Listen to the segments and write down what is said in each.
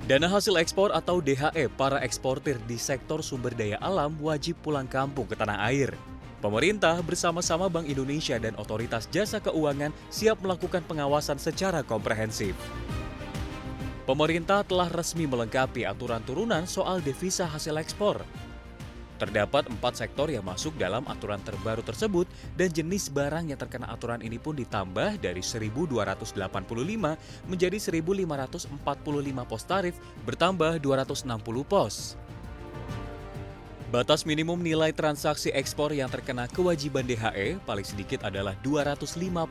Dana hasil ekspor atau DHE para eksportir di sektor sumber daya alam wajib pulang kampung ke tanah air. Pemerintah bersama-sama Bank Indonesia dan Otoritas Jasa Keuangan siap melakukan pengawasan secara komprehensif. Pemerintah telah resmi melengkapi aturan turunan soal devisa hasil ekspor. Terdapat 4 sektor yang masuk dalam aturan terbaru tersebut dan jenis barang yang terkena aturan ini pun ditambah dari 1.285 menjadi 1.545 pos tarif bertambah 260 pos. Batas minimum nilai transaksi ekspor yang terkena kewajiban DHE paling sedikit adalah $250.000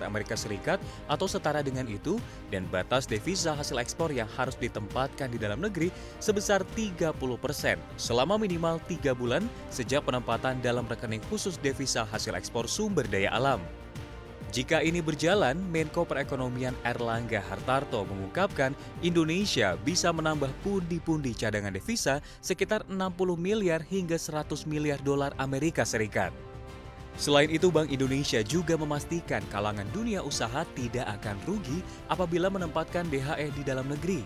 Amerika Serikat atau setara dengan itu, dan batas devisa hasil ekspor yang harus ditempatkan di dalam negeri sebesar 30% selama minimal 3 bulan sejak penempatan dalam rekening khusus devisa hasil ekspor sumber daya alam. Jika ini berjalan, Menko Perekonomian Airlangga Hartarto mengungkapkan Indonesia bisa menambah pundi-pundi cadangan devisa sekitar 60 miliar hingga 100 miliar dolar Amerika Serikat. Selain itu, Bank Indonesia juga memastikan kalangan dunia usaha tidak akan rugi apabila menempatkan DHE di dalam negeri.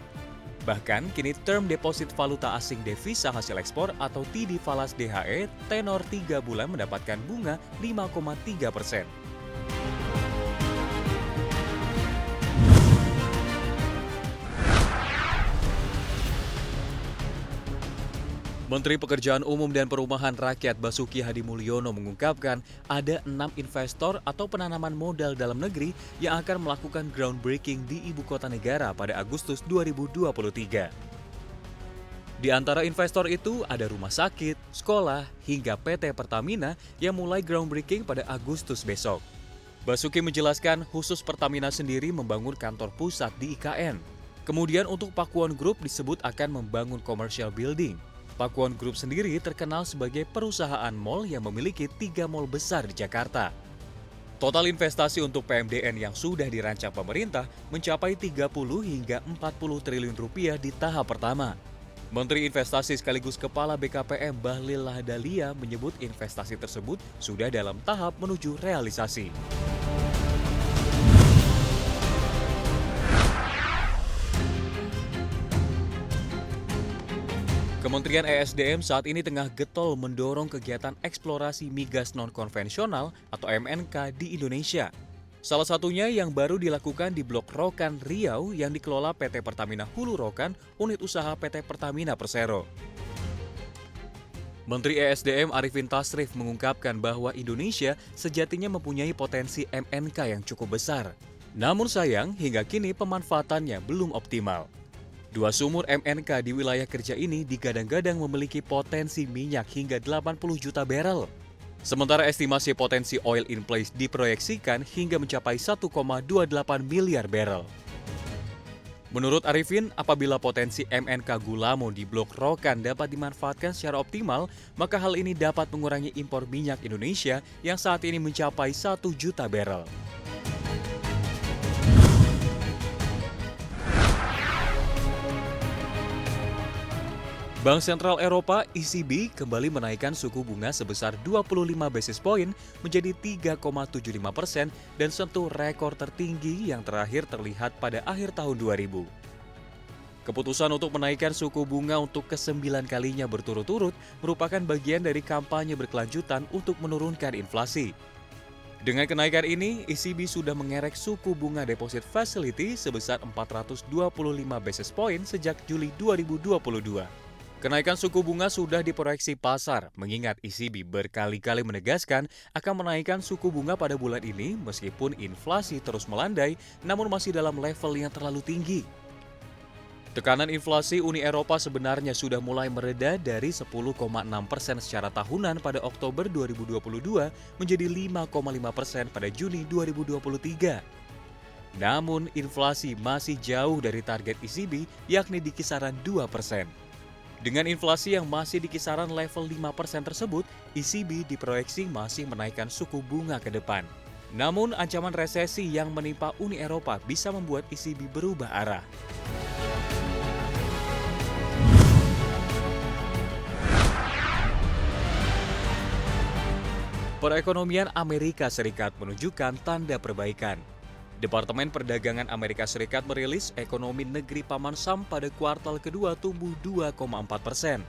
Bahkan, kini term deposit valuta asing devisa hasil ekspor atau TD Falas DHE tenor 3 bulan mendapatkan bunga 5,3%. Menteri Pekerjaan Umum dan Perumahan Rakyat Basuki Hadimulyono mengungkapkan ada 6 investor atau penanaman modal dalam negeri yang akan melakukan groundbreaking di ibu kota negara pada Agustus 2023. Di antara investor itu ada rumah sakit, sekolah, hingga PT Pertamina yang mulai groundbreaking pada Agustus besok. Basuki menjelaskan khusus Pertamina sendiri membangun kantor pusat di IKN. Kemudian untuk Pakuwon Group disebut akan membangun commercial building. Pakuwon Group sendiri terkenal sebagai perusahaan mal yang memiliki 3 mal besar di Jakarta. Total investasi untuk PMDN yang sudah dirancang pemerintah mencapai 30 hingga 40 triliun rupiah di tahap pertama. Menteri Investasi sekaligus Kepala BKPM Bahlil Lahadalia menyebut investasi tersebut sudah dalam tahap menuju realisasi. Kementerian ESDM saat ini tengah getol mendorong kegiatan eksplorasi migas non-konvensional atau MNK di Indonesia. Salah satunya yang baru dilakukan di Blok Rokan, Riau yang dikelola PT Pertamina Hulu Rokan, unit usaha PT Pertamina Persero. Menteri ESDM Arifin Tasrif mengungkapkan bahwa Indonesia sejatinya mempunyai potensi MNK yang cukup besar. Namun sayang, hingga kini pemanfaatannya belum optimal. 2 sumur MNK di wilayah kerja ini digadang-gadang memiliki potensi minyak hingga 80 juta barel. Sementara estimasi potensi oil in place diproyeksikan hingga mencapai 1,28 miliar barel. Menurut Arifin, apabila potensi MNK Gulamo di Blok Rokan dapat dimanfaatkan secara optimal, maka hal ini dapat mengurangi impor minyak Indonesia yang saat ini mencapai 1 juta barel. Bank Sentral Eropa (ECB) kembali menaikkan suku bunga sebesar 25 basis point menjadi 3,75% dan sentuh rekor tertinggi yang terakhir terlihat pada akhir tahun 2000. Keputusan untuk menaikkan suku bunga untuk ke-9 kalinya berturut-turut merupakan bagian dari kampanye berkelanjutan untuk menurunkan inflasi. Dengan kenaikan ini, ECB sudah mengerek suku bunga deposit facility sebesar 425 basis point sejak Juli 2022. Kenaikan suku bunga sudah diproyeksi pasar, mengingat ECB berkali-kali menegaskan akan menaikkan suku bunga pada bulan ini meskipun inflasi terus melandai, namun masih dalam level yang terlalu tinggi. Tekanan inflasi Uni Eropa sebenarnya sudah mulai mereda dari 10,6% secara tahunan pada Oktober 2022 menjadi 5,5% pada Juni 2023. Namun, inflasi masih jauh dari target ECB, yakni di kisaran 2%. Dengan inflasi yang masih di kisaran level 5% tersebut, ECB diproyeksi masih menaikkan suku bunga ke depan. Namun, ancaman resesi yang menimpa Uni Eropa bisa membuat ECB berubah arah. Perekonomian Amerika Serikat menunjukkan tanda perbaikan. Departemen Perdagangan Amerika Serikat merilis ekonomi negeri paman Sam pada kuartal kedua tumbuh 2,4%.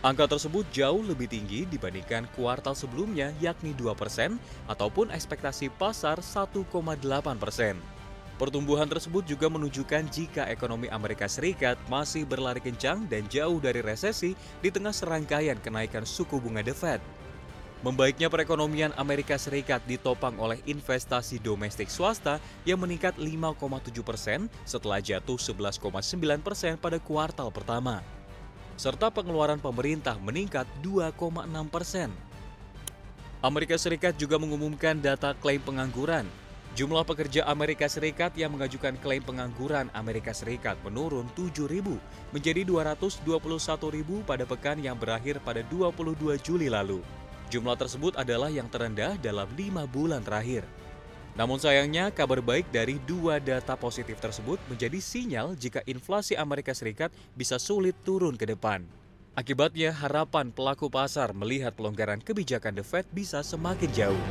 Angka tersebut jauh lebih tinggi dibandingkan kuartal sebelumnya yakni 2% ataupun ekspektasi pasar 1,8%. Pertumbuhan tersebut juga menunjukkan jika ekonomi Amerika Serikat masih berlari kencang dan jauh dari resesi di tengah serangkaian kenaikan suku bunga The Fed. Membaiknya perekonomian Amerika Serikat ditopang oleh investasi domestik swasta yang meningkat 5,7% setelah jatuh 11,9% pada kuartal pertama. Serta pengeluaran pemerintah meningkat 2,6%. Amerika Serikat juga mengumumkan data klaim pengangguran. Jumlah pekerja Amerika Serikat yang mengajukan klaim pengangguran Amerika Serikat menurun 7.000 menjadi 221.000 pada pekan yang berakhir pada 22 Juli lalu. Jumlah tersebut adalah yang terendah dalam 5 bulan terakhir. Namun sayangnya, kabar baik dari dua data positif tersebut menjadi sinyal jika inflasi Amerika Serikat bisa sulit turun ke depan. Akibatnya, harapan pelaku pasar melihat pelonggaran kebijakan The Fed bisa semakin jauh.